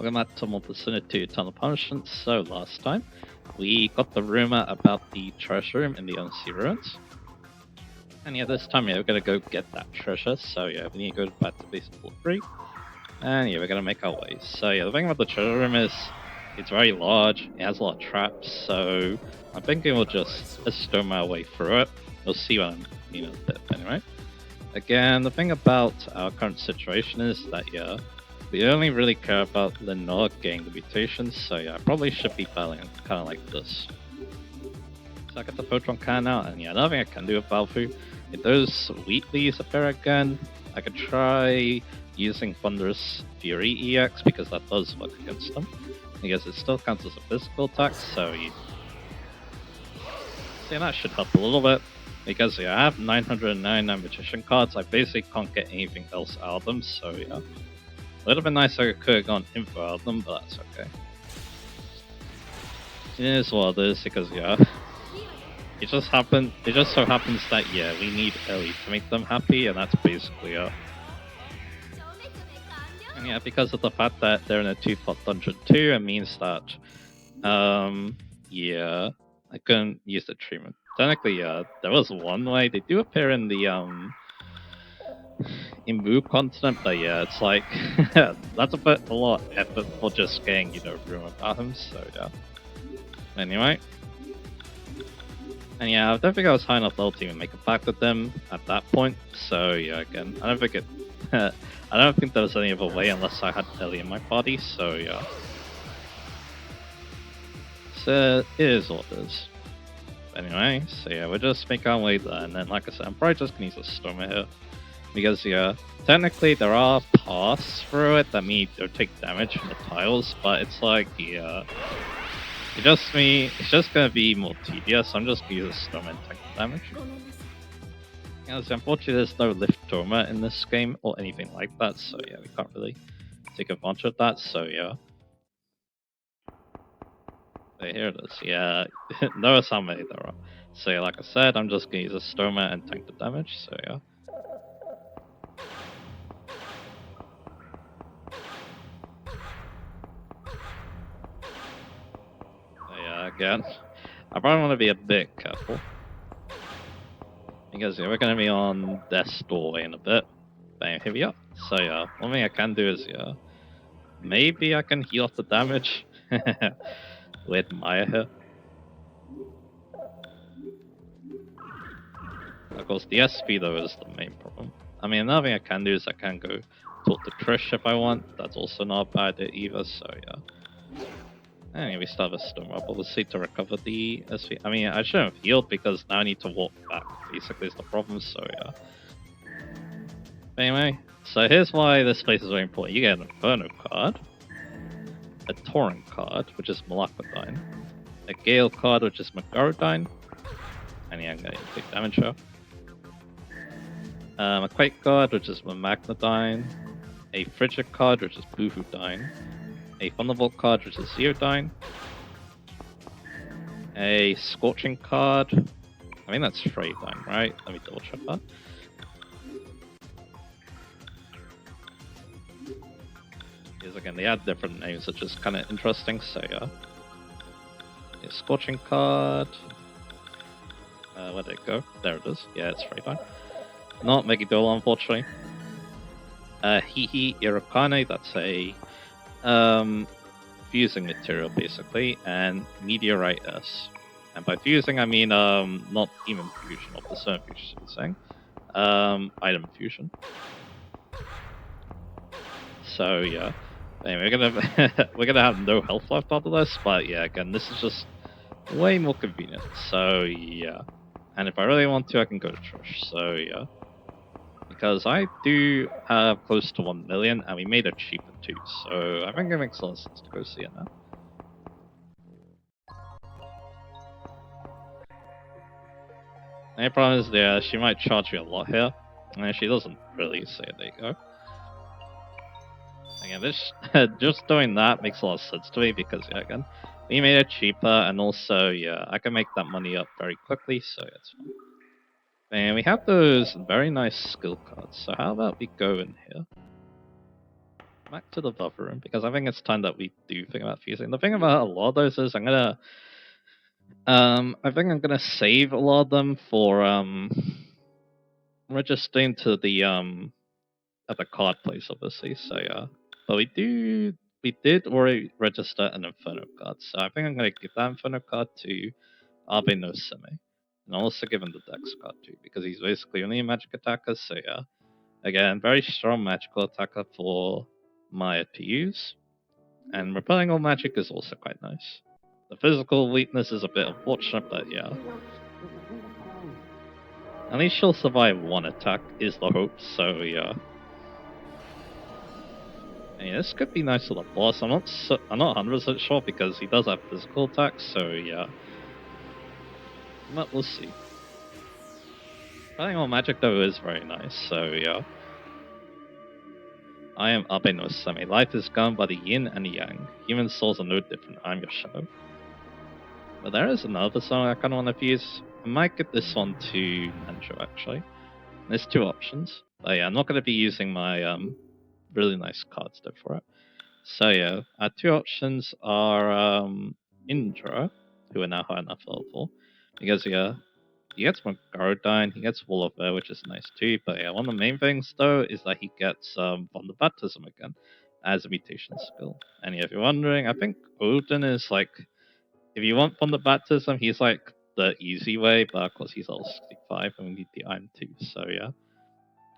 Welcome back to more Persona 2 Tunnel Punishment. So last time, we got the rumor about the treasure room in the Undersea Ruins. And yeah, this time, we're gonna go get that treasure. So yeah, we need to go back to base floor 3. And yeah, we're gonna make our way. So yeah, the thing about the treasure room is, it's very large, it has a lot of traps, so I'm thinking we'll just storm our way through it. We'll see what I'm, a bit anyway. Again, the thing about our current situation is that, yeah, we only really care about Lenore getting the mutations, so yeah, I probably should be battling kind of like this. So I get the Photon Cannon out, and yeah, another thing I can do with Balfu, if those Wheatleys appear again, I could try using Thunderous Fury EX, because that does work against them. Because it still counts as a physical attack, so yeah, that should help a little bit. Because yeah, I have 999 Magician cards, I basically can't get anything else out of them, so yeah. It would have been nice if I could have gone info out of them, but that's okay. It is what it is, because yeah, it just so happens that yeah, we need Ellie to make them happy, and that's basically it. And yeah, because of the fact that they're in a 2-pot dungeon too, it means that yeah, I couldn't use the treatment. Technically, yeah, there was one way. They do appear in the in Wu continent, but yeah, it's like that's a lot of effort for just getting, room about him, so yeah. Anyway. And yeah, I don't think I was high enough level to even make a pact with them at that point, so yeah, again, I don't think it I don't think there was any other way unless I had Ellie in my party, so yeah. So it is what it is. Anyway, so yeah, we'll just make our way there, and then like I said, I'm probably just gonna use a Stormer here. Because yeah, technically there are paths through it that mean you take damage from the tiles, but it's like, yeah, it's just gonna be more tedious. I'm just gonna use a Storm and take the damage. Because unfortunately there's no lift Torma in this game or anything like that, so yeah, we can't really take advantage of that, so yeah. So here it is, yeah, notice how many there are. So yeah, like I said, I'm just gonna use a Stormer and tank the damage, so yeah. Again, I probably want to be a bit careful. Because yeah, we're going to be on Death's Doorway in a bit. Bam, here we are. So yeah, one thing I can do is, yeah, maybe I can heal off the damage with Maya here. Of course, the SP though is the main problem. I mean, another thing I can do is I can go talk to Trish if I want. That's also not a bad idea either, so yeah. And we still have a Storm up, obviously, to recover the SV. I mean, I shouldn't have healed because now I need to walk back, basically, is the problem, so yeah. But anyway, so here's why this place is very important. You get an Inferno card, a Torrent card, which is Malachodine, a Gale card, which is Magarodine, and yeah, I'm going to take damage here. A Quake card, which is Magnadine, a Frigid card, which is Boohoodyne, a Thunderbolt card, which is Zeodyne, a Scorching card, I think that's Freydyne, right? Let me double check that. Because again, they add different names, which is kind of interesting, so yeah. A Scorching card, where did it go? There it is, yeah, it's Freydyne. Not Megidol, unfortunately. Hihi Irokane, that's a fusing material basically, and Meteorite S. And by fusing I mean not even fusion, or Persona fusion, I'm saying. Item fusion. So yeah. Anyway, we're gonna have no health left after this, but yeah, again, this is just way more convenient. So yeah. And if I really want to, I can go to Trish. So yeah. Because I do have close to 1 million, and we made it cheaper too, so I think it makes a lot of sense to go see it now. The only problem is, yeah, she might charge you a lot here, and she doesn't really, so there you go. Again, this just doing that makes a lot of sense to me, because yeah, again, we made it cheaper, and also, yeah, I can make that money up very quickly, so yeah, it's fine. And we have those very nice skill cards, so how about we go in here? back to the buffer room, because I think it's time that we do think about fusing. The thing about a lot of those is I think I'm gonna save a lot of them for registering to the at the card place, obviously. So yeah, but we did already register an Inferno card, so I think I'm gonna give that Inferno card to Abe no Seme, and I'll also give him the Dex card too, because he's basically only a magic attacker. So yeah, again, very strong magical attacker for Maya to use, and repelling all magic is also quite nice. The physical weakness is a bit unfortunate, but yeah. At least she'll survive one attack, is the hope, so yeah. And yeah, this could be nice for the boss. I'm not 100% sure because he does have physical attacks, so yeah. But we'll see. Repelling all magic though is very nice, so yeah. I am Abe no Same. Life is governed by the yin and the yang. Human souls are no different. I'm your shadow. But there is another song I kind of want to use. I might get this one to Nanjo actually. There's two options. But yeah, I'm not going to be using my really nice cards though for it. So yeah, our two options are Indra, who are now high enough level, because yeah, he gets Mogarodine, he gets Wall of Air, which is nice too. But yeah, one of the main things though is that he gets Bond of Baptism again as a mutation skill. And yeah, if you're wondering, I think Odin is like, if you want Bond of Baptism, he's like the easy way, but of course he's level 65 and we need the Iron too. So yeah,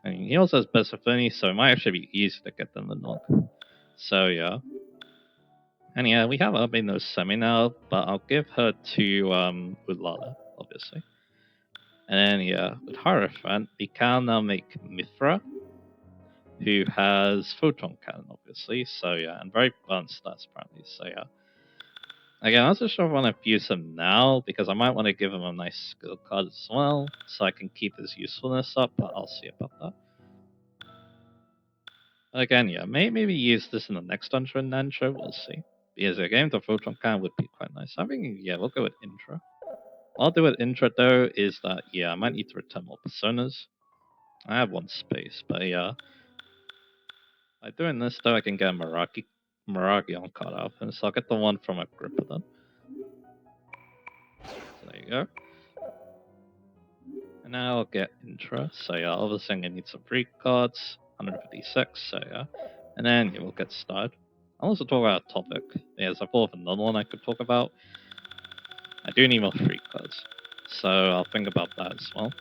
I mean he also has Best Affinity, so it might actually be easier to get than the Nog. So yeah. And yeah, we have Abe no Semi now, but I'll give her to Ulala, obviously. And then yeah, with Hierophant, we can now make Mithra, who has Photon Cannon, obviously. So yeah, and very balanced stats apparently. So yeah. Again, I'm not so sure if I want to use him now, because I might want to give him a nice skill card as well, so I can keep his usefulness up, but I'll see about that. Again, yeah, maybe use this in the next dungeon Nancho, we'll see. Because again, the Photon Cannon would be quite nice. I think, yeah, we'll go with Intro. What I'll do with Intro though is that, yeah, I might need to return more personas. I have one space, but yeah. By doing this though, I can get a Maragion card out, and so I'll get the one from Agrippa then. So there you go. And now I'll get Intro. So yeah, obviously I'm gonna need some free cards, 156, so yeah. And then yeah, we'll get started. I'll also talk about a topic. There's a thought of another one I could talk about. I do need more free cards, so I'll think about that as well.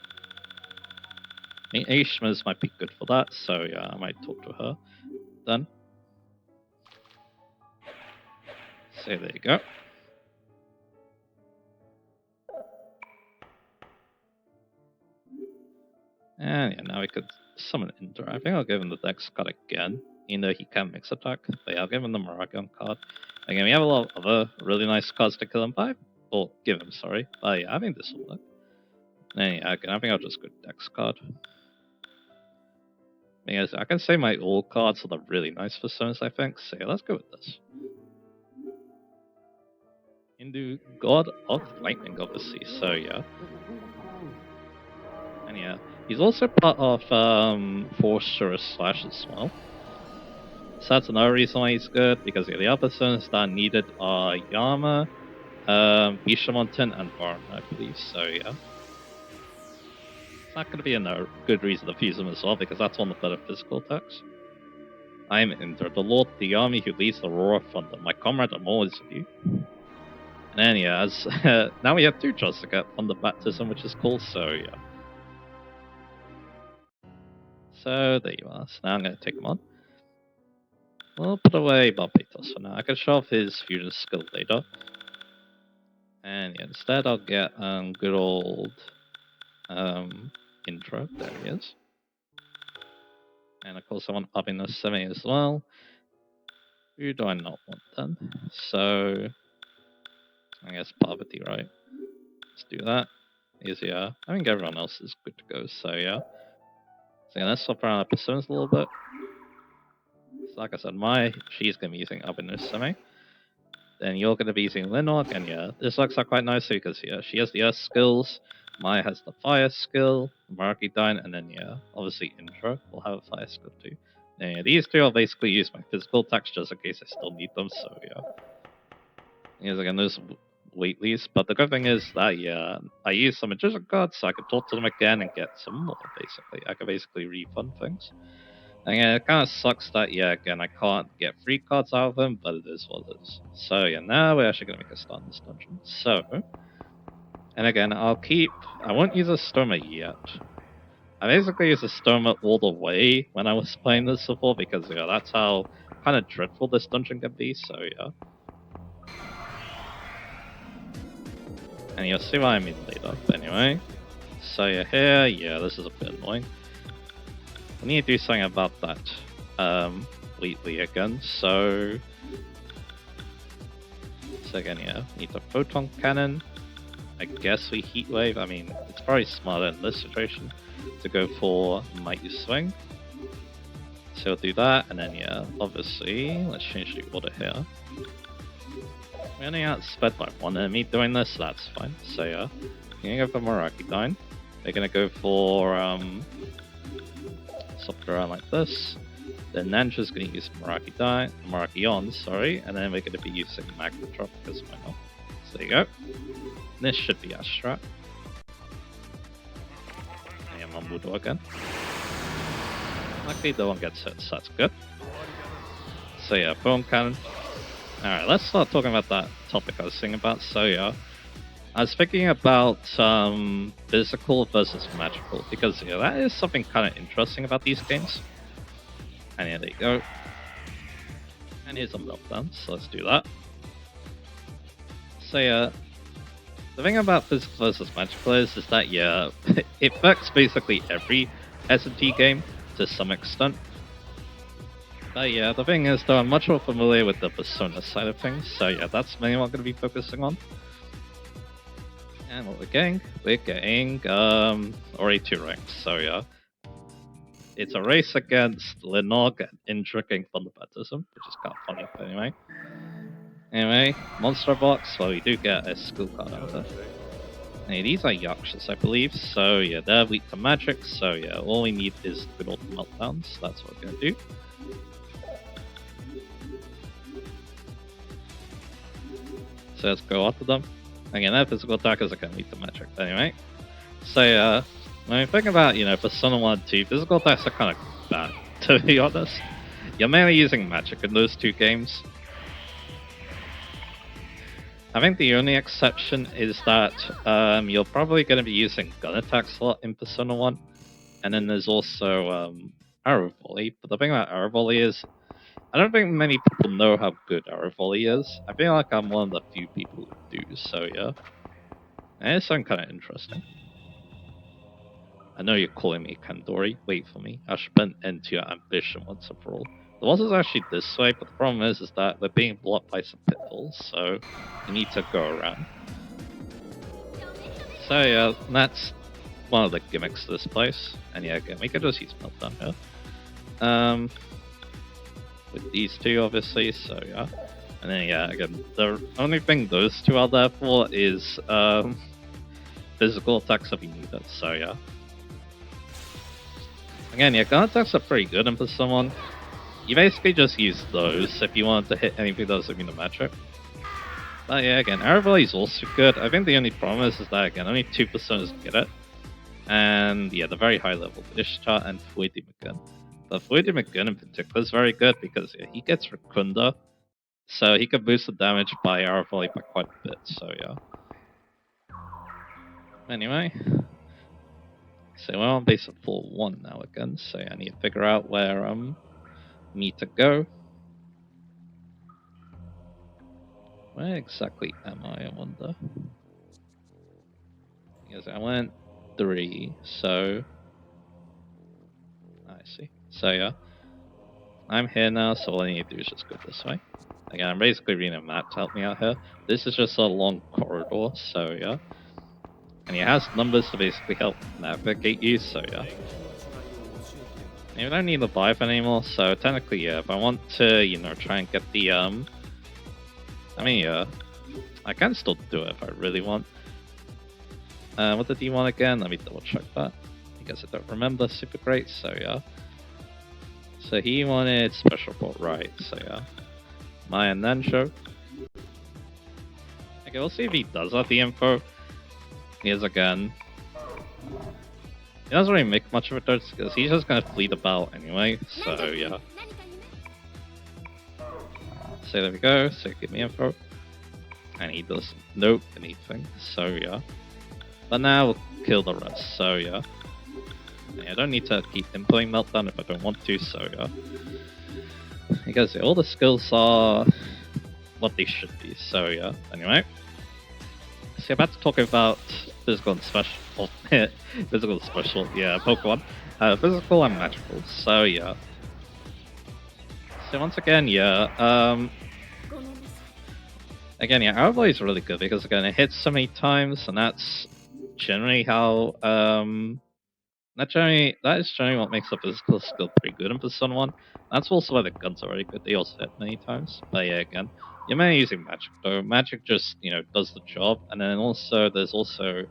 I mean, Aishma's might be good for that, so yeah, I might talk to her then. So there you go. And yeah, now we could summon Indra. I think I'll give him the Dex card again, even though he can mix attack. But yeah, I'll give him the Maragion card. Again, we have a lot of other really nice cards to kill him by. Or give him, sorry. But yeah, I think this will work. And yeah, again, I think I'll just go Dex card. Because I can say my all cards are really nice for stones, I think. So yeah, let's go with this. Hindu god of lightning, obviously. So yeah. And yeah, he's also part of Force Slash as well. So that's another reason why he's good, because yeah, the other stones that are needed are Yama, Bishamonten, and Varn, I believe. So yeah. It's not going to be a good reason to fuse him as well, because that's one of the better physical attacks. I am Indra, the Lord, the army who leads the roar of thunder. My comrade, I'm always with you. And then yeah, as now we have two jobs to get on the baptism, which is cool. So yeah. So there you are. So now I'm going to take him on. We'll put away Barbatos for now. I can show off his fusion skill later. And yeah, instead I'll get good old Intro. There he is. And of course I want Abe no Seme as well. Who do I not want then? So I guess Parvati, right? Let's do that. Easier. I think everyone else is good to go, so yeah. So yeah, let's swap around our personas a little bit. So like I said, she's gonna be using Abe no Seme. Then you're going to be using Linnock, and yeah, this works out quite nicely because yeah, she has the Earth skills, Maya has the Fire skill, Maraki Dine, and then yeah, obviously Indra will have a Fire skill too. Yeah, these two I'll basically use my physical attacks just in case I still need them, so yeah. Because again, those Wheatleys, but the good thing is that, yeah, I use some magician cards so I can talk to them again and get some more, basically. I can basically refund things. And yeah, it kind of sucks that, yeah, again, I can't get free cards out of them, but it is what it is. So yeah, now we're actually going to make a start in this dungeon. So, and again, I won't use a Stoma yet. I basically used a Stoma all the way when I was playing this before, because, yeah, that's how kind of dreadful this dungeon can be, so yeah. And you'll see what I mean later. But anyway, so you're here. Yeah, this is a bit annoying. We need to do something about that Wheatley again. So again, yeah, need the photon cannon. I guess we heat wave. I mean, it's probably smarter in this situation to go for mighty swing. So we'll do that, and then yeah, obviously, let's change the order here. We only outsped by one enemy doing this, so that's fine. So yeah, you're gonna go for Meraki Dine. They're gonna go for swap around like this. Then Nanja's gonna use Meraki on, sorry, and then we're gonna be using Magma Drop because why not? So there you go. This should be Ashtra. And Mambudo again. Luckily no one gets hit, so that's good. So yeah, Bone Cannon. Alright, let's start talking about that topic I was thinking about. So yeah, I was thinking about physical versus magical, because yeah, that is something kind of interesting about these games. And yeah, there you go. And here's a meltdown, so let's do that. So yeah, the thing about physical versus magical is that yeah, it affects basically every S&T game to some extent. But yeah, the thing is though, I'm much more familiar with the Persona side of things, so yeah, that's mainly what I'm going to be focusing on. And what we're getting already 2 ranks, so yeah. It's a race against Linog and Indrik Thunder Baptism, which is kind of funny, but anyway. Anyway, Monster Box, well we do get a skill card out of it. Hey, these are Yakshas, I believe, so yeah, they're weak to magic, so yeah, all we need is good old meltdowns, that's what we're going to do. So let's go after them. Again, their physical attackers are going to weak to magic, but anyway. So yeah, when I think about, you know, Persona 1 and 2, physical attacks are kind of bad, to be honest. You're mainly using magic in those 2 games. I think the only exception is that you're probably going to be using gun attacks a lot in Persona 1. And then there's also arrow volley. But the thing about arrow volley is, I don't think many people know how good arrow volley is. I feel like I'm one of the few people who do, so yeah. And it's something kind of interesting. I know you're calling me Kandori. Wait for me. I should put an end to your ambition once and for all. The boss is actually this way, but the problem is that we're being blocked by some pitfalls, so you need to go around. So yeah, that's one of the gimmicks of this place. And yeah, again, we could just use Meltdown here. With these 2, obviously, so yeah. And then yeah, again, the only thing those 2 are there for is physical attacks if you need it, so yeah. Again, yeah, gun attacks are pretty good in Persona 1. You basically just use those if you want to hit anything that doesn't mean the magic. But yeah, again, arrow volley is also good. I think the only problem is that, again, only 2 personas get it. And yeah, the very high level, Ishtar and Fuidi Magun. But Fuidi Magun in particular is very good because yeah, he gets Rakunda, so he can boost the damage by arrow volley by quite a bit, so yeah. Anyway. So we're on base of floor 1 now again, so I need to figure out where I need to go. Where exactly am I wonder? Because I went 3, so I see. So yeah, I'm here now, so all I need to do is just go this way. Again, I'm basically reading a map to help me out here. This is just a long corridor, so yeah. And it has numbers to basically help navigate you, so yeah. You don't need the Vive anymore, so technically, yeah, if I want to, you know, try and get the, I mean, yeah, I can still do it if I really want. What did you want again? Let me double check that, because I don't remember super great, so yeah. So he wanted special port, right? So yeah, Maya and Nancho. Okay, we'll see if he does have the info. Here's again. He doesn't really make much of a difference because he's just gonna flee the battle anyway. So yeah. So there we go. So give me info, and he doesn't know anything. So yeah. But now we'll kill the rest. So yeah. I don't need to keep him playing Meltdown if I don't want to. So yeah. Because all the skills are what they should be. So yeah. Anyway. So about to talk about physical and special. Oh, physical and special. Yeah, Pokemon. Physical and magical. So yeah. So once again, yeah. Again, yeah, Arrow is really good because again it hits so many times, and that's generally how that is generally what makes a physical skill pretty good in Persona 1. That's also why the guns are really good. They also hit many times. But yeah, again, you're mainly using magic though. Magic just, does the job. And then also there's also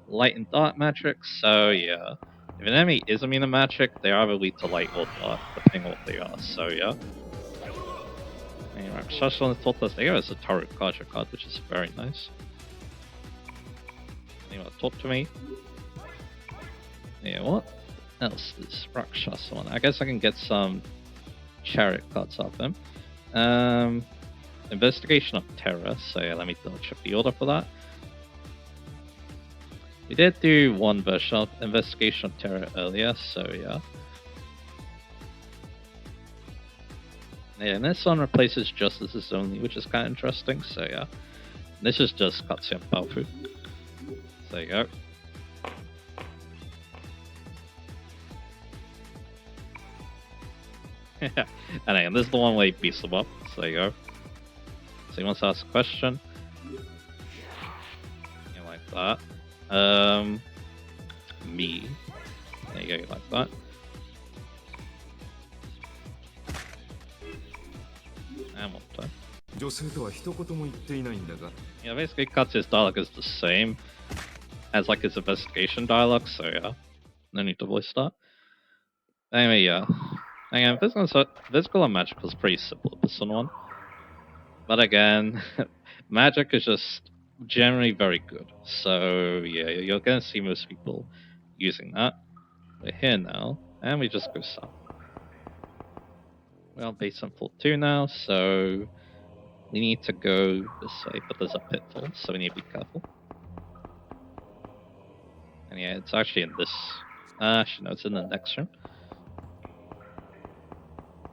light and dark magic. So yeah. If an enemy is immune to magic, they are either weak to light or dark, depending on what they are. So yeah. Anyway, Shasha on the top list there is a Taru Kaja card, which is very nice. You want to talk to me? Yeah, what else is Rakshasa on? I guess I can get some chariot cards off him. Investigation of Terror, so yeah, let me double check the order for that. We did do one version of Investigation of Terror earlier, so yeah. Yeah, and this one replaces Justices Only, which is kind of interesting, so yeah. This is just Katsuya Baofu. So there you go. And again, this is the one where he beats them up, so there you go. So he wants to ask a question. You like that. Me. There you go, you like that. And one time. Yeah, basically Katsuya's dialogue is the same as like his investigation dialogue, so yeah. No need to voice that. Anyway, yeah. Again, physical and magical is pretty simple in Persona 1. But again, magic is just generally very good. So yeah, you're gonna see most people using that. We're here now, and we just go south. We're on base on 4-2 now, so we need to go this way, but there's a pitfall, so we need to be careful. And yeah, it's actually in this. Actually, no, it's in the next room.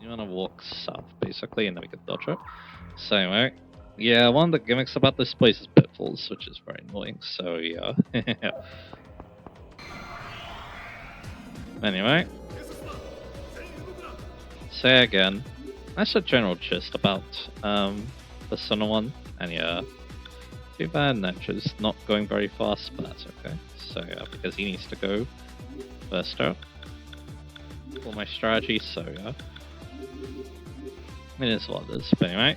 You want to walk south, basically, and then we can dodge it. So anyway, yeah, one of the gimmicks about this place is pitfalls, which is very annoying, so yeah. Anyway. Say again. That's a general gist about Persona 1, and yeah. Too bad Nature's not going very fast, but that's okay. So yeah, because he needs to go first out. For my strategy, so yeah. It is what it is, but anyway.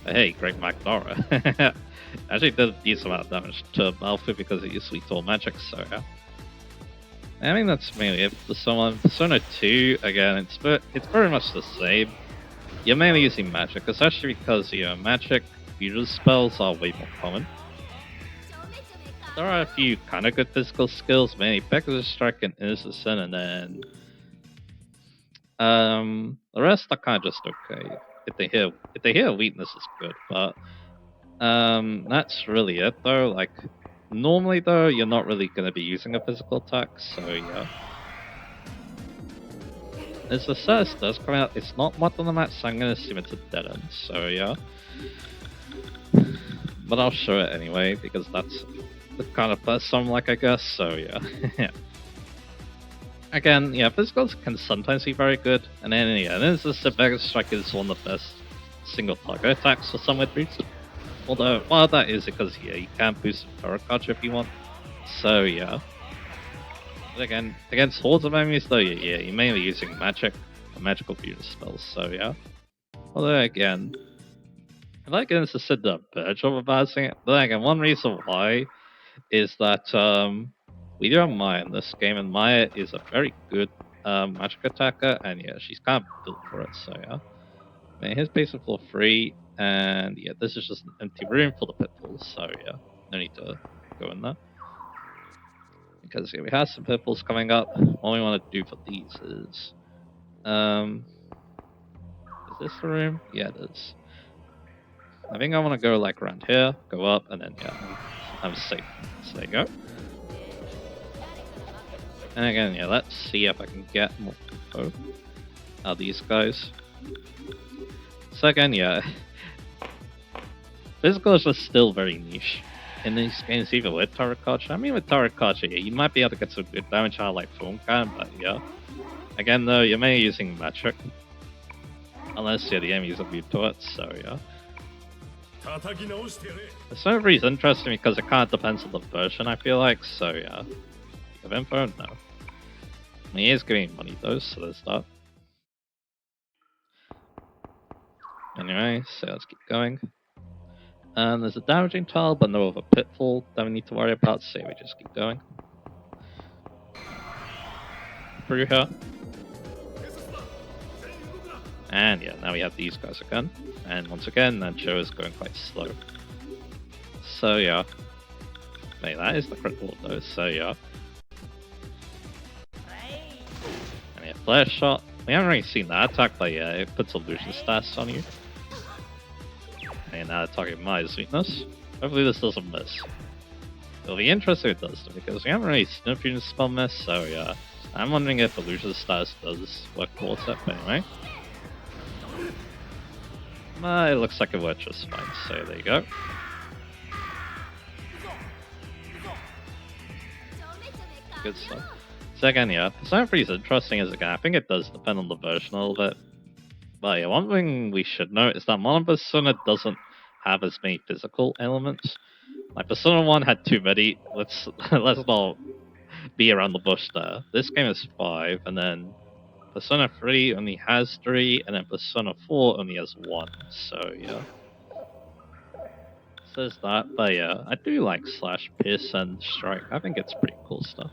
But hey, great Magdora. Actually did a decent amount of damage to Malfoy because it used Lethal Magic, so yeah. I mean, that's mainly it for someone. Persona 2, again, it's very much the same. You're mainly using magic, especially because, magic fusion spells are way more common. There are a few kind of good physical skills, mainly Pegasus Strike and Innocent, and then the rest are kind of just okay. If they hear weakness is good, but that's really it though. Like normally though, you're not really gonna be using a physical attack, so yeah. As the Cetus does come out, it's not much on the map, so I'm gonna assume it's a dead end, so yeah. But I'll show it anyway, because that's the kind of person I'm like, I guess, so yeah. Again, yeah, physicals can sometimes be very good, and then yeah, then the Pegasus Strike is one of the best single target attacks for some weird reason. Although, well, that is because yeah, you can boost Parakarcha if you want. So yeah. But again, against hordes of enemies though, yeah, you're mainly using magic or magical fusion spells. So yeah. Although again, I like against the Sid the verge of advancing it. But again, one reason why is that we do have Maya in this game, and Maya is a very good magic attacker, and yeah, she's kind of built for it, so yeah. I mean, his base is floor 3, and yeah, this is just an empty room for the pitfalls, so yeah, no need to go in there. Because yeah, we have some pitfalls coming up. All we want to do for these is this the room? Yeah, it is. I think I want to go like around here, go up, and then yeah, I'm safe. So there you go. And again, yeah, let's see if I can get more info out of these guys. So again, yeah, physical is just still very niche in these games, even with Tarakachi. I mean, with Tarakachi, yeah, you might be able to get some good damage out of like Funkan, but yeah. Again, though, you're mainly using magic. Unless, yeah, the enemies are immune to it, so yeah. The server is interesting because it kind of depends on the version, I feel like, so yeah. Give info? No. I mean, he is giving money though, so there's that. Anyway, so let's keep going. And there's a damaging tile, but no other pitfall that we need to worry about, so we just keep going. Through here. And yeah, now we have these guys again. And once again, that show is going quite slow. So yeah. Hey, that is the critical though, so yeah. And yeah, flare shot. We haven't really seen that attack, but yeah, it puts illusion stats on you. And now target my sweetness. Hopefully this doesn't miss. It'll be interesting if it does, because we haven't really seen a fusion spell miss, so yeah. I'm wondering if illusion status does work towards it, but anyway. It looks like it worked just fine, so there you go. Good stuff. So again, yeah, Persona 3 is interesting as a game. I think it does depend on the version a little bit. But yeah, one thing we should note is that modern Persona doesn't have as many physical elements. Like Persona 1 had too many. Let's not be around the bush there. This game is 5, and then Persona 3 only has 3, and then Persona 4 only has 1. So yeah. Says that, but yeah, I do like Slash, Pierce, and Strike. I think it's pretty cool stuff.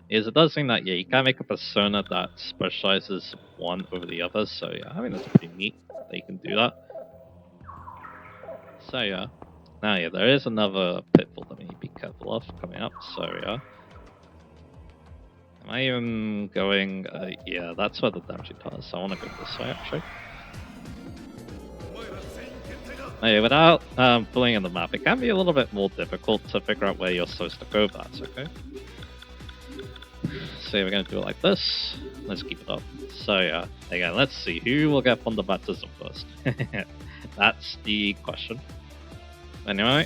Is it does seem that yeah, you can make a persona that specializes one over the other, so yeah, I think that's pretty neat that you can do that. So yeah. Now yeah, there is another pitfall that we need to be careful of coming up, so yeah. Am I even going yeah, that's where the damage does, so I wanna go this way actually. Hey, without pulling in the map, it can be a little bit more difficult to figure out where you're supposed to go, but that's okay. So we're going to do it like this. Let's keep it up. So yeah, again, let's see who will get Thunder Baptism first. That's the question. Anyway.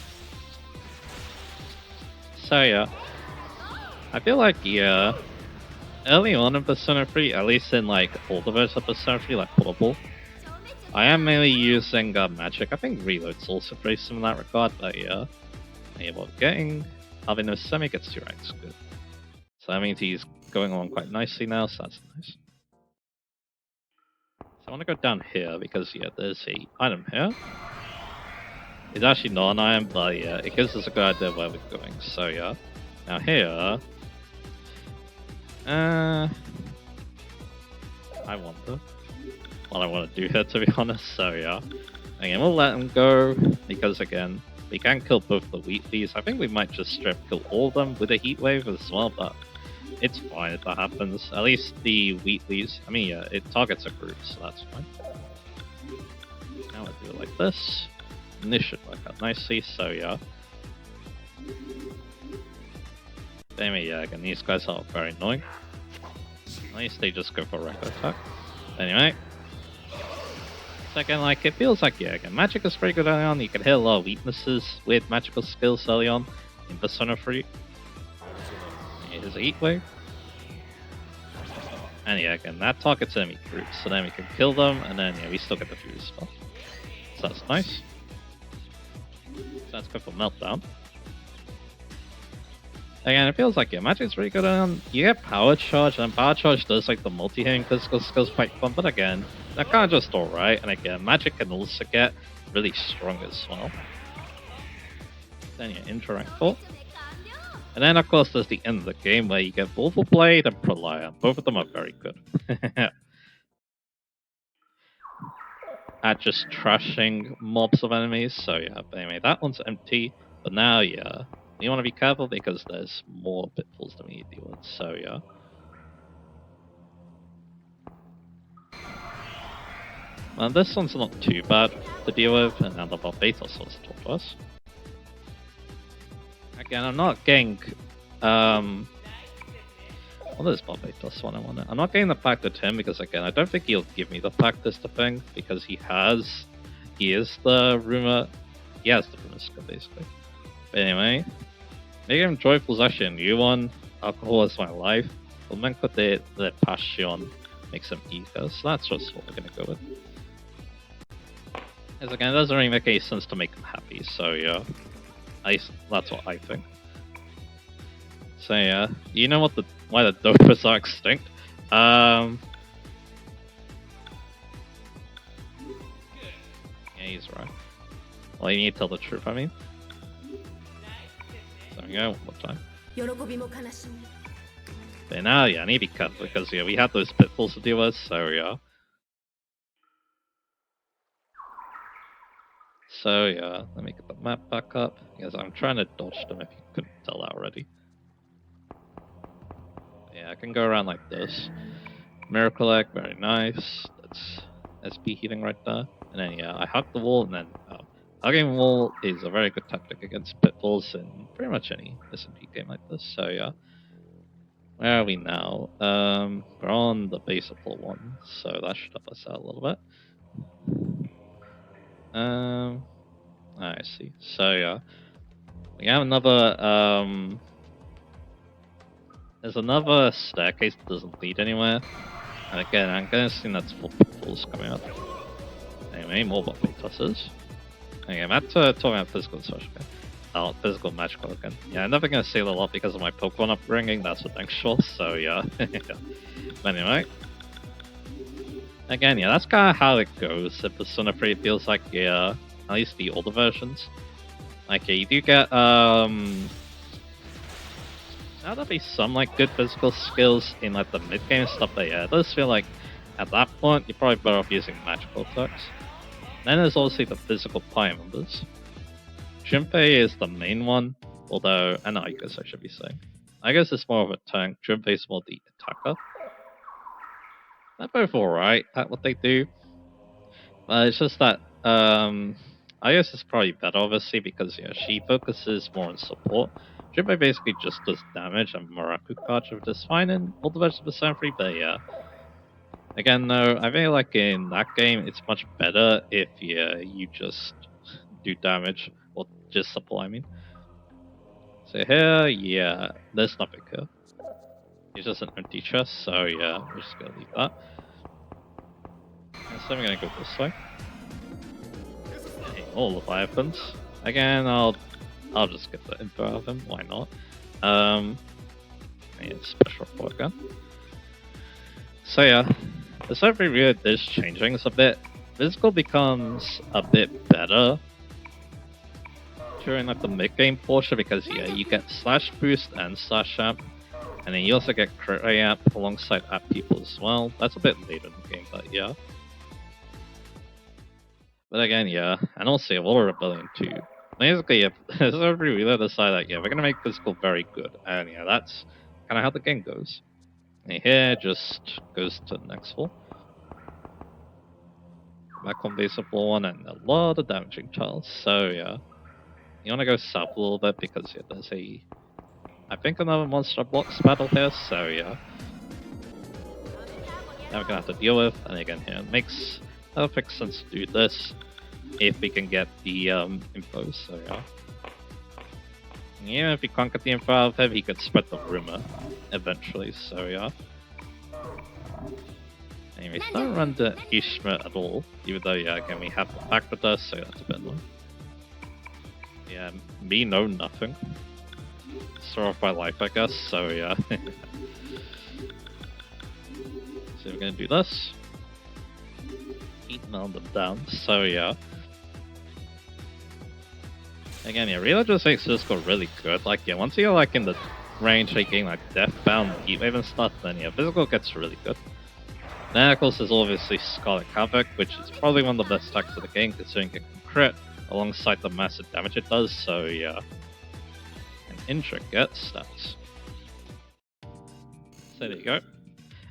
So yeah. I feel like, yeah, early on in Persona 3, at least in like all the versions of Persona 3, like Portable, I am mainly using magic. I think Reload's also very similar in that regard, but yeah. Yeah, what we're getting, having no semi gets 2 ranks, good. So that means he's going along quite nicely now, so that's nice. So I want to go down here because yeah, there's a item here. It's actually not an item, but yeah, it gives us a good idea where we're going. So yeah, now here, I wonder what I want to do here, to be honest. So yeah, again, we'll let him go because again, we can kill both the Wheatleys. I think we might just strip kill all of them with a heat wave as well, but it's fine if that happens. At least the Wheatleys, I mean, yeah, it targets a group, so that's fine. Now I do it like this, and this should work out nicely, so yeah. Anyway, yeah, again, these guys are very annoying. At least they just go for a record attack. Anyway. So again, like, it feels like, yeah, again, magic is pretty good early on. You can hit a lot of weaknesses with magical skills early on in Persona 3. Here's a heat wave. And yeah, again, that targets enemy groups, so then we can kill them, and then yeah, we still get the fuse spell. So that's nice. So let's go for Meltdown. Again, it feels like yeah, magic's really good on. You get Power Charge, and Power Charge does like the multi-hitting physical skills quite fun, but again, they're kind of just alright, and again, magic can also get really strong as well. Then yeah, into rank 4. And then, of course, there's the end of the game where you get Vorpal Blade and Prolaya. Both of them are very good. At just trashing mobs of enemies. So, yeah, but anyway, that one's empty. But now, yeah, you want to be careful because there's more pitfalls than we need to deal with. So, yeah. Well, this one's not too bad to deal with, and now the Barbatos was talk to us. Again, I'm not getting. What is Barbatos one I want? I'm not getting the Factor to him because, again, I don't think he'll give me the Factors to thing because he is the rumor. He has the rumor skill, basically. But anyway, Make Him Joyful is actually a new one. Alcohol is my life. Flamenco de Passion makes him eager, so that's just what we're gonna go with. Because again, it doesn't really make any sense to make him happy, so yeah. That's what I think. So yeah, you know why the dopers are extinct? Yeah, he's right. Well, you need to tell the truth, I mean. So yeah, one more time. But now, yeah, I need to be careful because yeah, we had those pitfalls to deal with, so yeah. So yeah, let me get the map back up because I'm trying to dodge them if you couldn't tell that already. Yeah, I can go around like this. Miracle Egg, very nice. That's SP healing right there. And then yeah, I hug the wall and then hugging the wall is a very good tactic against pitfalls in pretty much any SMP game like this. So yeah. Where are we now? We're on the base of floor 1, so that should help us out a little bit. I see. So yeah, we have another. There's another staircase that doesn't lead anywhere, and again, I'm gonna assume that's for pitfalls coming up. Anyway, more bot tosses. Okay, I'm at talking about physical and social. Oh, physical magical again. Yeah, I'm never gonna say a lot because of my Pokemon upbringing. That's for dang sure. So yeah. But anyway. Again, yeah, that's kind of how it goes. If Persona 3 feels like, yeah, at least the older versions. Like, yeah, you do get, now there'll be some, like, good physical skills in, like, the mid-game stuff, but yeah, it does feel like, at that point, you're probably better off using magical attacks. Then there's obviously the physical party members. Junpei is the main one, although, and I guess I should be saying. I guess it's more of a tank, Junpei is more the attacker. They're both alright at what they do. It's just that, I guess it's probably better, obviously, because yeah, she focuses more on support. Junpei basically just does damage and Muraku card, which is fine in all the versions of Persona 3, but yeah. Again, though, I feel like in that game, it's much better if yeah, you just do damage, or just support, I mean. So here, yeah, there's nothing here. It's just an empty chest, so yeah, we're just gonna leave that. And so I'm gonna go this way. All Leviathans. Again, I'll just get the info out of him, why not? Yeah, special report again. So yeah, the survey really is changing a bit. Physical becomes a bit better during like the mid-game portion because yeah, you get slash boost and slash amp, and then you also get crit amp alongside app people as well. That's a bit later in the game, but yeah. But again, yeah, and also Water Rebellion too. Basically, yeah, every really decide that yeah, we're gonna make physical very good, and yeah, that's kind of how the game goes. And here just goes to the next floor. Back on base of floor 1 and a lot of damaging tiles. So yeah, you wanna go south a little bit because yeah, there's I think another monster blocks battle here. So yeah, now we're gonna have to deal with. And again, here it makes perfect sense to do this if we can get the info, so yeah. Yeah, if we can't get the info out of him, he could spread the rumor eventually, so yeah. Anyways, don't run to Ishma at all, even though, yeah, again, we have the pack with us, so that's a bit annoying. Yeah, me know nothing. Throw off my life, I guess, so yeah. So we're gonna do this. Melt them down, so yeah. Again, yeah, Reload just makes physical really good. Like, yeah, once you're like in the range of getting like Deathbound, Heatwave and stuff, then yeah, physical gets really good. Then of course there's obviously Scarlet Havoc, which is probably one of the best attacks of the game considering it can crit alongside the massive damage it does, so yeah. And intricate stats. So there you go.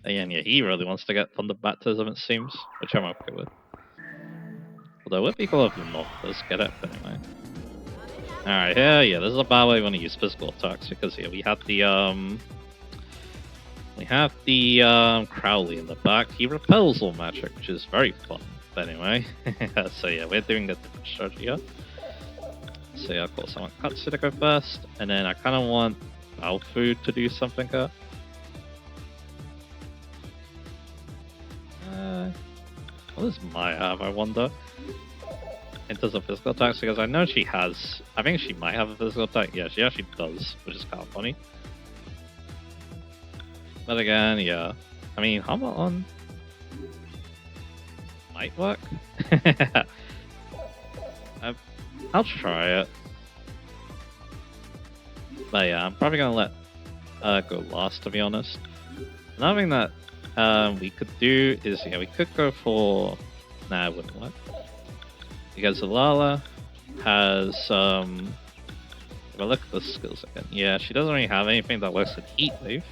Again, yeah, he really wants to get Thunder Baptism it seems, which I'm okay with. Although it would be cool if the North does get it, but anyway. Alright, yeah, this is a bad way we want to use physical attacks because here we have the Crowley in the back. He repels all magic, which is very fun. But anyway, so yeah, we're doing a different strategy here. So yeah, of course I want Katsu to go first, and then I kind of want Balfu to do something here. What does Maya have, I wonder? In terms of physical attacks, because I know she has... I think she might have a physical attack. Yeah, she actually does, which is kind of funny. But again, yeah. I mean, Hammer-on might work. I'll try it. But yeah, I'm probably gonna let go last, to be honest. Another thing that we could do is, yeah, we could go for... Nah, it wouldn't work. Because Lala has, if I look at the skills again, yeah, she doesn't really have anything that works with Heat Wave.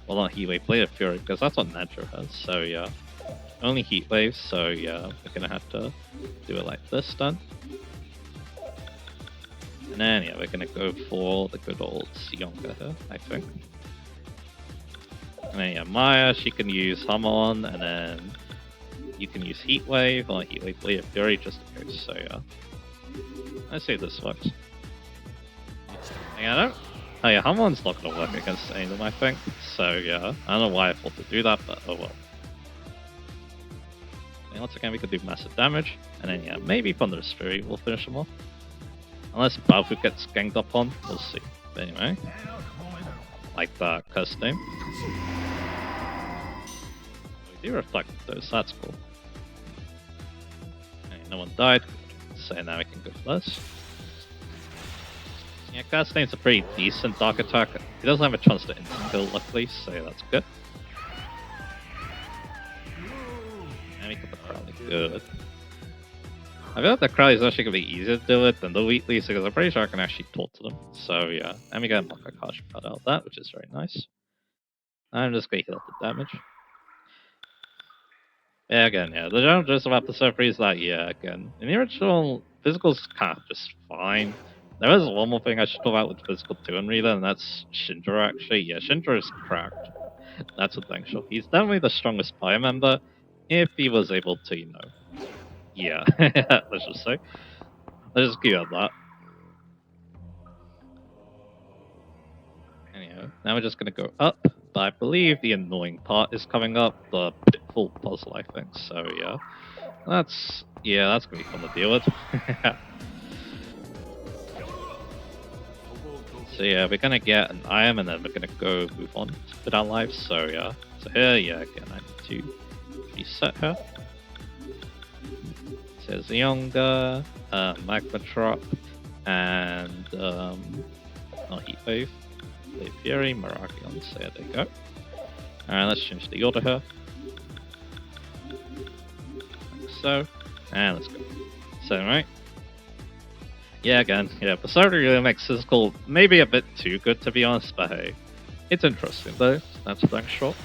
Well, not Heat Wave, Blade of Fury, because that's what Nedra has, so yeah. Only Heat Wave, so yeah, we're gonna have to do it like this then. And then, yeah, we're gonna go for the good old Sionga here, I think. And then, yeah, Maya, she can use Hamon, and then you can use Heat Wave, or Heat Wave Blade of Fury, just in case, so yeah. Let's see if this works. Yeah, I don't... Oh yeah, Hamon's not gonna work against any of them, I think. So yeah, I don't know why I thought to do that, but oh well. And once again, we could do massive damage, and then yeah, maybe Thunderous Fury will finish them off. Unless Balfu gets ganged up on, we'll see. But anyway, like that curse name. We do reflect those, that's cool. Okay, no one died, so now we can go for this. Yeah, Castane's a pretty decent dark attack. He doesn't have a chance to instant-kill, luckily, so yeah, that's good. And we got the Crowley, good. I feel like the Crowley's actually going to be easier to deal with than the Wheatleys, because I'm pretty sure I can actually talk to them. So yeah, and we get a Makakashi card out of that, which is very nice. I'm just going to heal up the damage. Yeah, again, yeah, the general gist about Persona 3 is that, yeah, again, in the original, physical's kind of just fine. There is one more thing I should talk about with Physical 2 and Reader, and that's Shinjiro, actually. Yeah, Shinjiro is cracked. That's a thing, sure. He's definitely the strongest fire member, if he was able to, you know... Yeah, let's just say. Let's just give up that. Anyhow, now we're just gonna go up, but I believe the annoying part is coming up, the pitfall puzzle, I think, so yeah. That's gonna be fun to deal with. So yeah, we're gonna get an item and then we're gonna go move on with our lives, so yeah. So here, yeah, again, I need to reset her. So there's Younger, Magma Drop, and not Heat Wave, Blade Fury, Miraculon, so there you go. Alright, let's change the order here. Like so, and let's go. So, right. Yeah, again, yeah, Persona really makes physical maybe a bit too good to be honest, but hey, it's interesting though, that's dang short.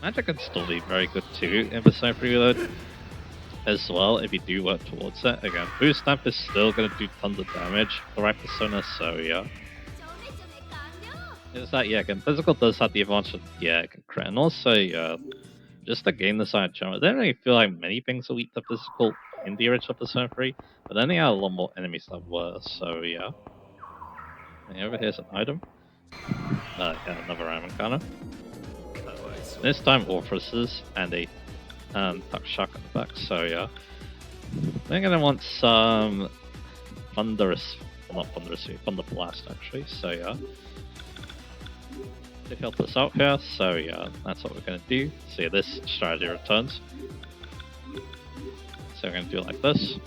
Magic can still be very good too in Persona Reload as well if you do work towards it. Again, Boost Stamp is still going to do tons of damage for right Persona, so yeah. Is that, yeah, again, physical does have the advantage of, yeah, it can crit, and also, yeah, just the game design in general, I don't really feel like many things are weak to physical in the original Persona 3, but then they had a lot more enemies that were, so yeah. And over here's an item. Yeah, another item encounter. This time Orphreses and a Takshaku in the back, so yeah. They're gonna want some Thunderous, well, not Thunderous, Thunder Blast actually, so yeah. To help us out here, so yeah, that's what we're gonna do. So yeah, this strategy returns. So we're gonna do it like this.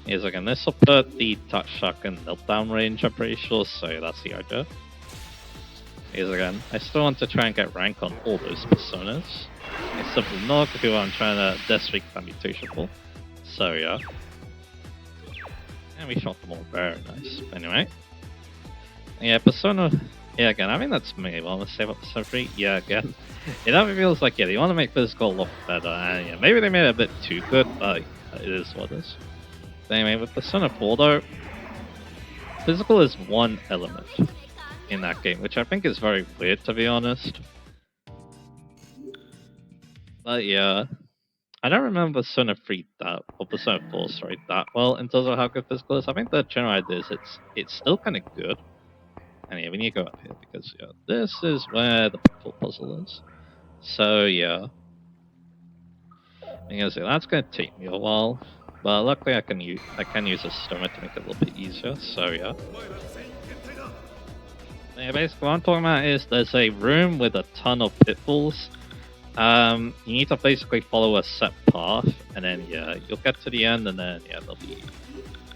Is again, this will put the touch shock in meltdown range, I'm pretty sure, so yeah, that's the idea. Is again, I still want to try and get rank on all those personas. Except for Nog, who I'm trying to Death Streak Mutation for. So yeah. And we shot them all very nice. Anyway. Yeah, Persona. Yeah, again, I mean that's me. Well, let's save up Persona 3. Yeah, again. It definitely feels like, yeah, they want to make physical a lot better. And yeah, maybe they made it a bit too good, but it is what it is. But anyway, with Persona 4 though, physical is one element in that game, which I think is very weird, to be honest. But yeah, I don't remember Persona 3 that, or Persona 4, sorry, that well in terms of how good physical is. I think the general idea is it's still kind of good. And yeah, we need to go up here because yeah, this is where the pitfall puzzle is. So yeah, because yeah, that's gonna take me a while, but luckily I can use a stoma to make it a little bit easier. So yeah. Yeah, basically what I'm talking about is there's a room with a ton of pitfalls. You need to basically follow a set path, and then yeah, you'll get to the end, and then yeah, there'll be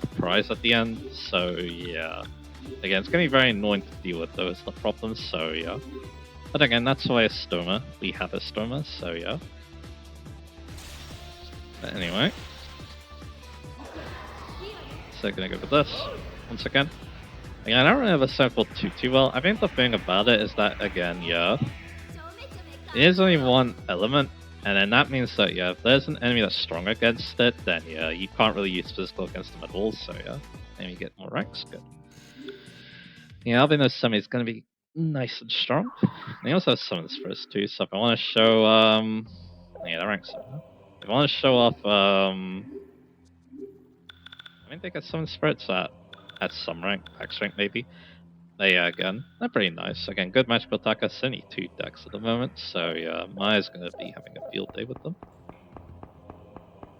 a prize at the end. So yeah, again, it's gonna be very annoying to deal with those the problems. So yeah, but again, that's why a stoma. We have a stoma. So yeah. But anyway, so gonna go for this once again. Again, I don't remember Circle too well. I think the thing about it is that again, yeah. It is only one element, and then that means that yeah, if there's an enemy that's strong against it, then yeah, you can't really use physical against them at all, so yeah, and you get more ranks, good. Yeah, Albino's summon is gonna be nice and strong. And he also has summons first too, so if I wanna show yeah, that ranks up. If I wanna show off I mean they get summon spirits at some rank, max rank maybe. Yeah, again, they're pretty nice. Again, good magical attack. I only 2 decks at the moment, so yeah, Maya's gonna be having a field day with them.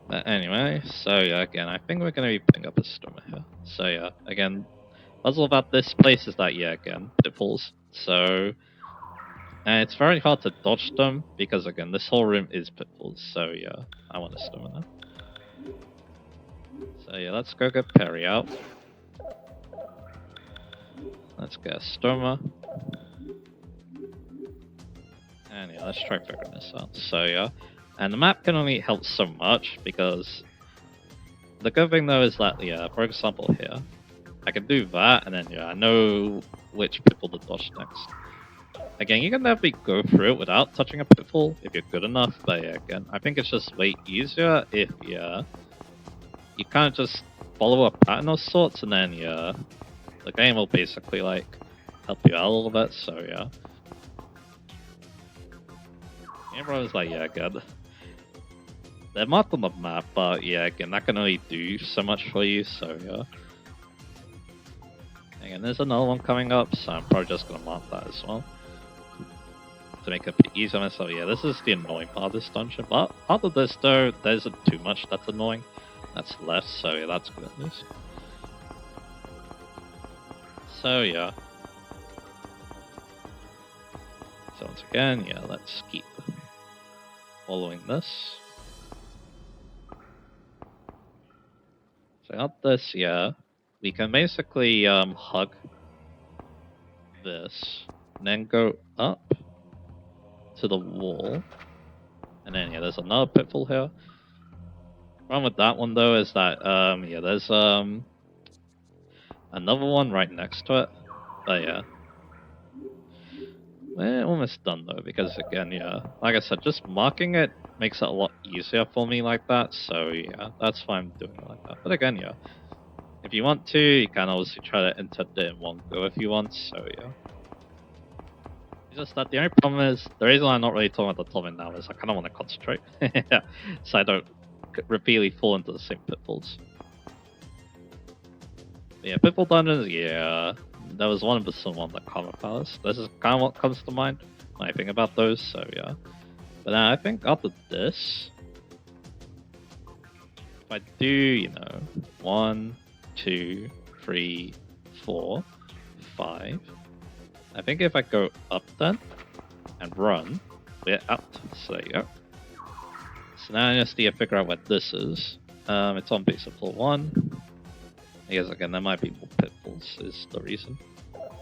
But anyway, so yeah, again, I think we're gonna be putting up a stormer here. So yeah, again, puzzle about this place is that yeah, again, pitfalls. So and it's very hard to dodge them because again, this whole room is pitfalls. So yeah, I want a stormer now. So yeah, let's go get Perry out. Let's get a Stormer. And yeah, let's try figuring this out. So yeah, and the map can only help so much because the good thing though is that yeah, for example here, I can do that and then yeah, I know which pitfall to dodge next. Again, you can definitely go through it without touching a pitfall if you're good enough, but yeah, again, I think it's just way easier if yeah, you kind of just follow a pattern of sorts and then yeah, the game will basically like help you out a little bit, so yeah. Everyone's like, yeah, good. They're marked on the map, but yeah, again, that can only do so much for you, so yeah. Again, there's another one coming up, so I'm probably just gonna mark that as well. To make it a bit easier on myself. Yeah, this is the annoying part of this dungeon, but after this though, there isn't too much that's annoying. That's less, so yeah, that's good at least. So yeah. So once again, yeah, let's keep following this. So out this, yeah, we can basically hug this, and then go up to the wall, and then yeah, there's another pitfall here. Problem with that one though is that yeah, there's another one right next to it, but yeah. We're almost done though, because again, yeah, like I said, just marking it makes it a lot easier for me like that, so yeah, that's why I'm doing it like that. But again, yeah, if you want to, you can obviously try to enter it in one go if you want, so yeah. It's just that the only problem is, the reason I'm not really talking about the topic now is I kind of want to concentrate, so I don't repeatedly fall into the same pitfalls. But yeah, pitfall dungeons, yeah. There was 1% on the Karma Palace. This is kind of what comes to mind when I think about those, so yeah. But I think after this, if I do, you know, 1, 2, 3, 4, 5, I think if I go up then and run, we're out. So there you go. So now I just need to figure out what this is. It's on base of floor 1. I guess again, there might be more pitfalls, is the reason.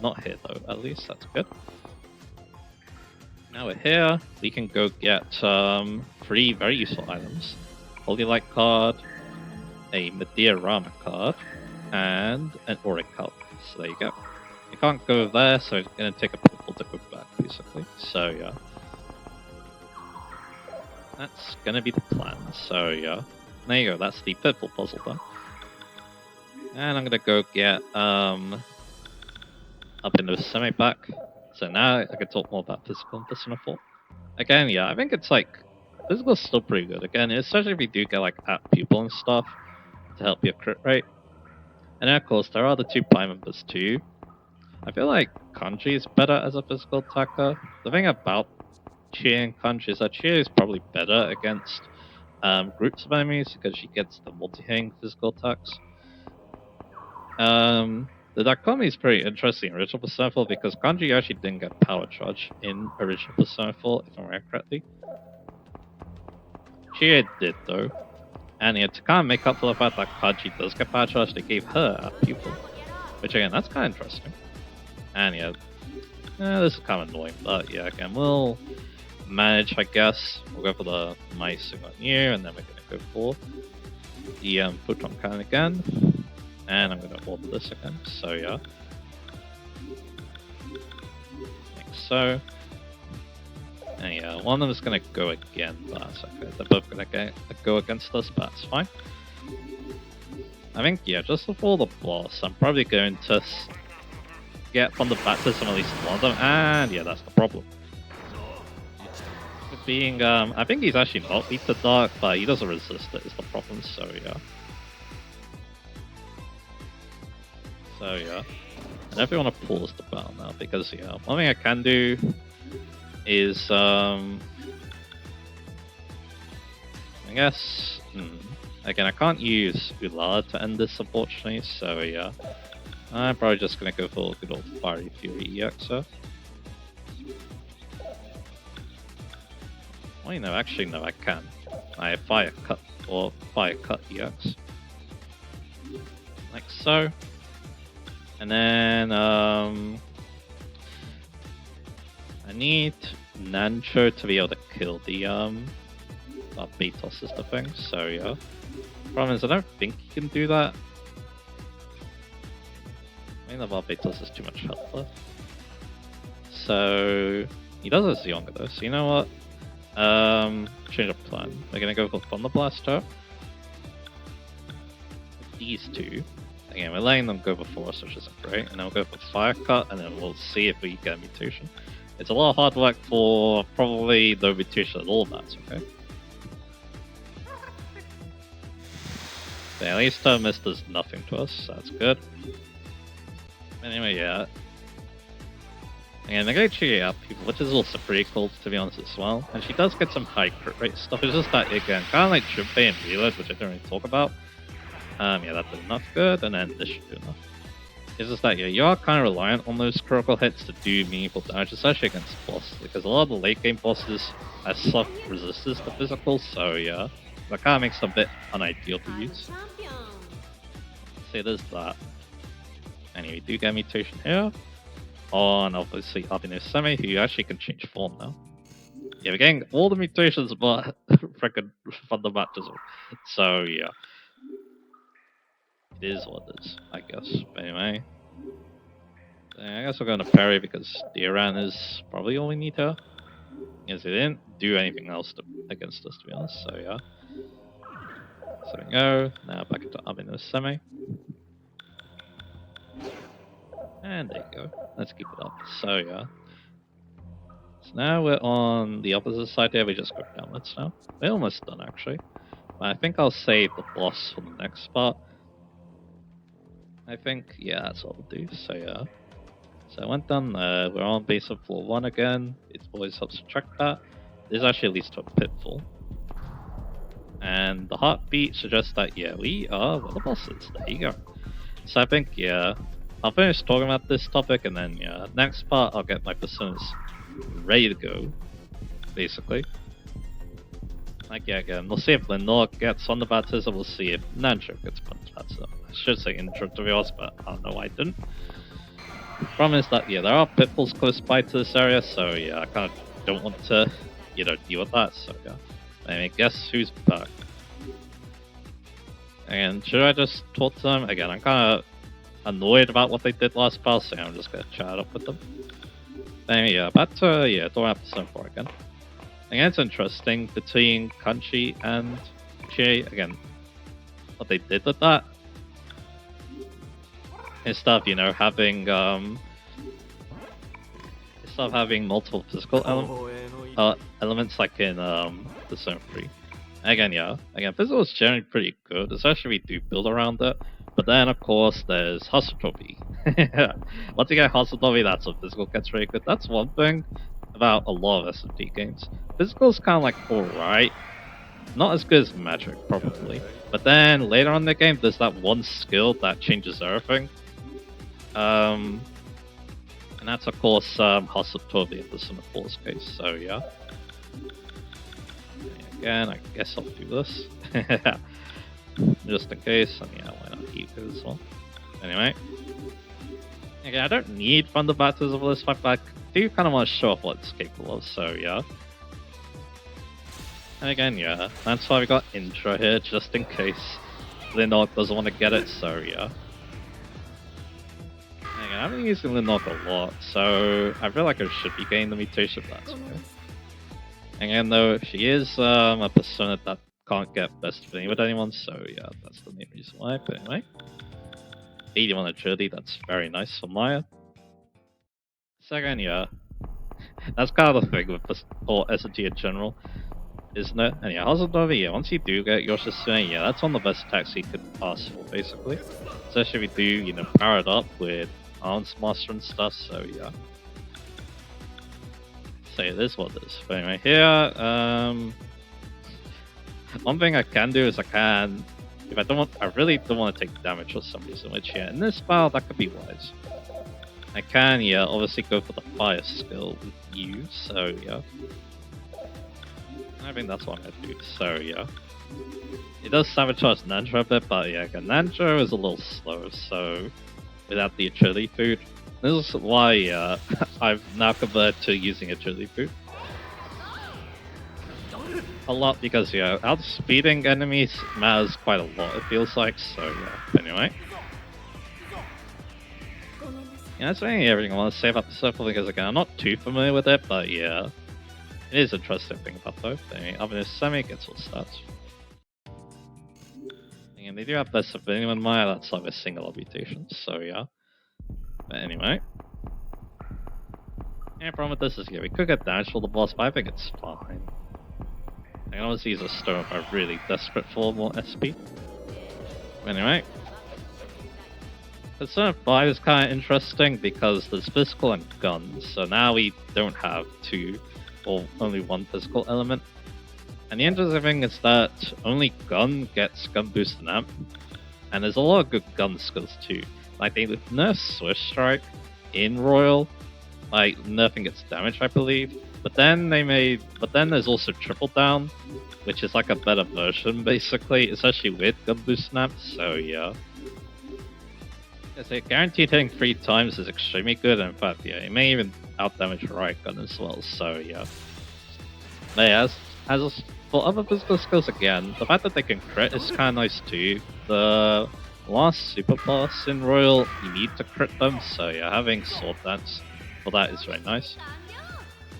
Not here though, at least, that's good. Now we're here, we can go get 3 very useful items. Holy Light card, a Medea-Rama card, and an Auric Cup. So there you go. You can't go there, so it's gonna take a pitfall to go back, basically. So yeah. That's gonna be the plan, so yeah. There you go, that's the pitfall puzzle done. And I'm gonna go get up into the semi back. So now I can talk more about physical and Persona 4. Again, yeah, I think it's like physical's still pretty good. Again, especially if you do get like app pupil and stuff to help your crit rate. And then of course there are the 2 prime members too. I feel like Kanji is better as a physical attacker. The thing about Chie and Kanji is that Chie is probably better against groups of enemies because she gets the multi-hitting physical attacks. The dichotomy is pretty interesting in original Persona 4 because Kanji actually didn't get power charge in original Persona 4, if I remember correctly. Chie did though, and yeah, to kind of make up for the fact that Kanji does get power charge, they gave her a pupil, which again, that's kind of interesting. And yeah, this is kind of annoying, but yeah, again, we'll manage, I guess. We'll go for the mice here, and then we're gonna go for the photon cannon again. And I'm gonna order this again, so yeah. Like so. And yeah, one of them is gonna go again, but that's okay. They're both gonna go against us, but that's fine. I think, yeah, just before the boss, I'm probably going to get from the baptism at least one of them, and yeah, that's the problem. Being, I think he's actually not weak to dark, but he doesn't resist it, is the problem, so yeah. So yeah, I definitely want to pause the battle now because yeah, one thing I can do is I guess again I can't use Ular to end this unfortunately, so yeah, I'm probably just gonna go for good old Fiery Fury EXer. Well, you know, actually no, I can. I have Fire Cut or Fire Cut EX, like so. And then I need Nancho to be able to kill the Beatos is the thing, so yeah. Problem is I don't think he can do that. I think the Barbatos is too much health left. So he does have Zionga though, so you know what? Change of plan. We're gonna go for Thunder Blaster. These two. Again, we're letting them go before us, which isn't great. And then we'll go for Fire Cut, and then we'll see if we get a mutation. It's a lot of hard work for probably no mutation at all, that's okay. But at least Mist does nothing to us, so that's good. Anyway, yeah. And they go cheer out people, which is also pretty cool to be honest as well. And she does get some high crit rate stuff. It's just that again, kind of like Junpei and Reload, which I don't really talk about. Yeah, that did enough good, and then this should do enough. It's just that yeah, you are kind of reliant on those critical hits to do meaningful damage, especially against bosses, because a lot of the late game bosses as soft resistance to physical, so yeah, that kind of makes them a bit unideal to use. So there's that. Anyway, we do get a mutation here on obviously Abino Semi, who actually can change form now. Yeah, we're getting all the mutations but freaking fundamental. So yeah. It is what it is, I guess. But anyway. I guess we're gonna parry because the Iran is probably all we need here. Because they didn't do anything else against us to be honest, so yeah. So we go, now back into Abino Semi. And there you go. Let's keep it up. So yeah. So now we're on the opposite side here, we just go downwards now. We're almost done actually. But I think I'll save the boss for the next part. I think, yeah, that's what we'll do, so yeah. So I went down there, we're on base of floor 1 again, it always helps to track that. This actually leads to a pitfall. And the heartbeat suggests that, yeah, we are one of the bosses, there you go. So I think, yeah, I'll finish talking about this topic and then, yeah, next part I'll get my personas ready to go, basically. Like, yeah, again, we'll see if Lenore gets on the baptism, we'll see if Nancho gets on the baptism. I should say intro to be honest, but I don't know why I didn't. The problem is that, yeah, there are pitfalls close by to this area, so yeah, I kind of don't want to, deal with that, so yeah. I mean, guess who's back? And should I just talk to them? Again, I'm kind of annoyed about what they did last battle, so I'm just gonna chat up with them. Anyway, yeah, back to, don't have to send for again. Again, it's interesting between Kanchi and Chie, again, what they did with that. Instead of, having multiple physical elements like in the Zone 3. Again, physical is generally pretty good, especially if we do build around it. But then, of course, there's Hasutobi. Once you get Hasutobi, that's when physical gets really good. That's one thing about a lot of S&D games. Physical's kind of like alright. Not as good as magic, probably. But then, later on in the game, there's that one skill that changes everything. And that's, of course, Hasutobi in the Sinafor's case, so yeah. Again, I guess I'll do this. Just in case, and yeah, why not keep it as well? Anyway. Again, I don't need Thunder Baptism of this fight, but I do kind of want to show off what it's capable of, so yeah. And again, yeah, that's why we got intro here, just in case Lindork doesn't want to get it, so yeah. Again, I've been using Lindork a lot, so I feel like I should be getting the mutation, but that's okay. Again, though, she is a persona that can't get best of with anyone, so yeah, that's the main reason why. But anyway, 81 agility, that's very nice for Maya. Second, yeah, that's kind of the thing with this whole S&T in general, isn't it? And yeah, Hasutobi, yeah, once you do get Yoshitsune, yeah, that's one of the best attacks you could ask for, basically. Especially if you do, power it up with Arms Master and stuff, so yeah. So it is what it is. But anyway, here, one thing I can do is if I really don't want to take damage for some reason, which yeah, in this battle that could be wise. I can, yeah, obviously go for the fire skill with you, so yeah. I think that's what I'm gonna do, so yeah. It does sabotage Nanjo a bit, but yeah, again, Nanjo is a little slow, so without the agility food. This is why I've now converted to using agility food. A lot because, yeah, outspeeding enemies matters quite a lot, it feels like, so yeah. Anyway. Yeah, that's really everything I want to say about the circle because, again, I'm not too familiar with it, but yeah. It is interesting thing about both. Anyway, other than Semi gets all stats. And they do have best of anyone Maya, that's like a single mutation, so yeah. But anyway. Yeah, problem with this is, yeah, we could get damage for the boss, but I think it's fine. I can always use a stone if I'm really desperate for more SP. But anyway. Persona 5 is kind of interesting because there's physical and guns, so now we don't have two, or only one physical element. And the interesting thing is that only gun gets gun boost and amp, and there's a lot of good gun skills too. Like they nerf Swift Strike in Royal, like nerfing gets damage, I believe. But then there's also Triple Down, which is like a better version basically, especially with gun boost and amp. So yeah. So guaranteed hitting 3 times is extremely good, and in fact, yeah, it may even outdamage Riot Gun as well, so yeah. But yeah, as for other physical skills again, the fact that they can crit is kind of nice too. The last super boss in Royal, you need to crit them, so yeah, having Sword Dance for that is very nice.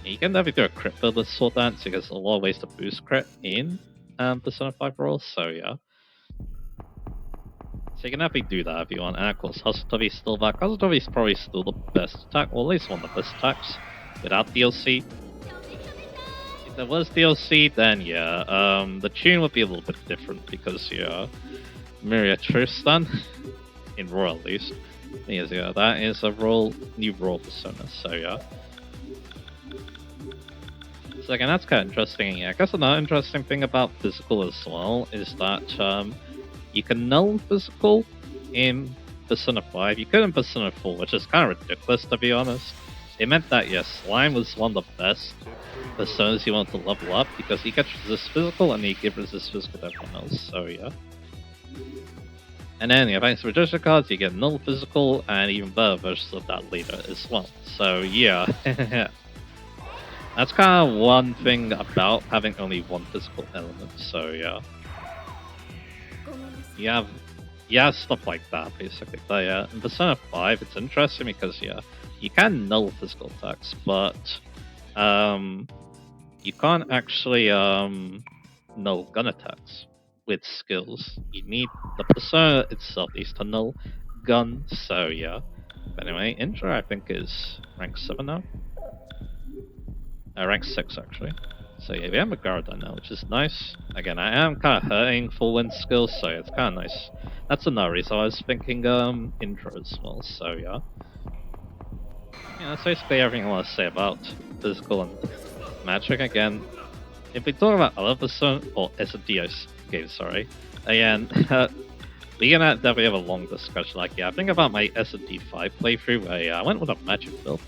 Yeah, you can never do a crit build with Sword Dance because there's a lot of ways to boost crit in Persona 5 Royal, so yeah. So you can definitely do that if you want, and of course Hasutobi is still back. Hasutobi is probably still the best attack, or at least one of the best attacks, without DLC. If there was DLC, then yeah, the tune would be a little bit different, because yeah, Miria Tristan, in Royal at least, is, yeah, that is a new Royal persona, so yeah. So again, that's kind of interesting, yeah. I guess another interesting thing about physical as well is that, you can null physical in Persona 5. You could in Persona 4, which is kind of ridiculous to be honest. it meant that, yeah, Slime was one of the best personas you want to level up because he gets resist physical and he gives resist physical to everyone else, so yeah. And then, yeah, thanks to reduction cards, you get null physical and even better versions of that later as well. So yeah, that's kind of one thing about having only one physical element, so yeah. You have stuff like that, basically. But yeah, in Persona 5, it's interesting because, yeah, you can null physical attacks, but you can't actually null gun attacks with skills. You need the Persona itself needs to null gun, so yeah. But anyway, Intro I think is rank 7 now. Rank 6 actually. So yeah, we have a Garda now, which is nice. Again, I am kind of hurting full wind skills, so it's kind of nice. That's another reason I was thinking Intro as well, so yeah. Yeah, that's basically everything I want to say about physical and magic. Again, if we talk about other Persona, or SD games, sorry, again, we can definitely have a long discussion. Like, yeah, I think about my SD 5 playthrough where I went with a magic build.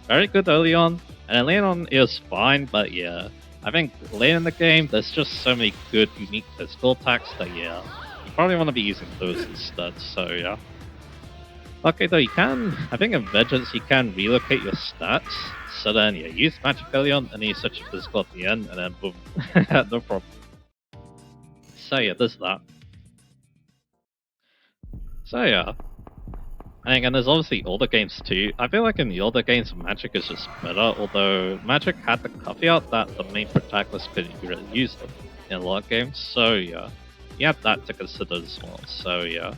Very good early on, and then later on it was fine, but yeah, I think later in the game there's just so many good, unique physical attacks that yeah, you probably want to be using those instead, so yeah. Okay, though, you can, I think in Vengeance you can relocate your stats, so then yeah, use magic early on, and then you switch your physical at the end, and then boom, no problem. So yeah, there's that. So yeah. And again, there's obviously older games too. I feel like in the older games, Magic is just better, although Magic had the caveat that the main protagonist couldn't really use them in a lot of games, so yeah. You have that to consider as well, so yeah.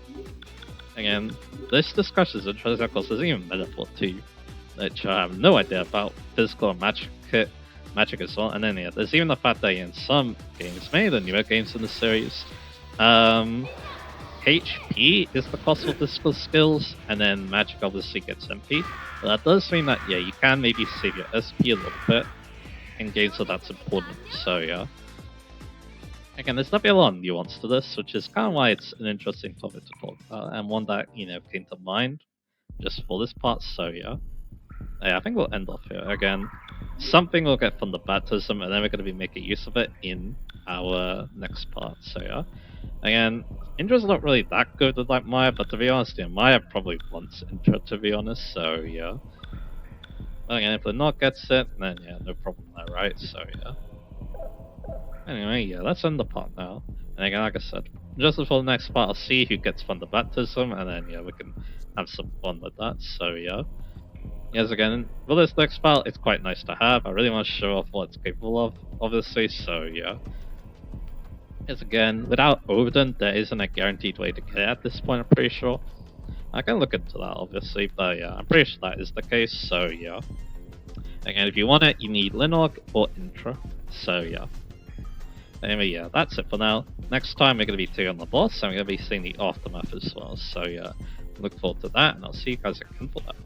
Again, this discussion is interesting because there's even Metaphor too, which I have no idea about physical and magic as well. And then yeah, there's even the fact that in some games, maybe the newer games in the series, HP is the cost of physical skills, and then magic obviously gets MP. But that does mean that, yeah, you can maybe save your SP a little bit in games, so that's important, so yeah. Again, there's definitely a lot of nuance to this, which is kind of why it's an interesting topic to talk about, and one that, you know, came to mind just for this part, so yeah. Yeah, I think we'll end off here. Again, something we'll get from the baptism, and then we're going to be making use of it in our next part, so yeah. Again, Intra's not really that good with like Maya, but to be honest, yeah, Maya probably wants Intra, to be honest, so yeah. But again, if Lenore gets it, then yeah, no problem there, right? So yeah. Anyway, yeah, let's end the part now. And again, like I said, just before the next part, I'll see who gets from the baptism, and then yeah, we can have some fun with that, so yeah. Yes, again, for this next part, it's quite nice to have. I really want to show off what it's capable of, obviously, so yeah. Yes, again, without Odin, there isn't a guaranteed way to get it at this point, I'm pretty sure. I can look into that, obviously, but yeah, I'm pretty sure that is the case, so yeah. Again, if you want it, you need Linog or Intra, so yeah. Anyway, yeah, that's it for now. Next time we're going to be taking on the boss, and we're going to be seeing the aftermath as well, so yeah. Look forward to that, and I'll see you guys again for that.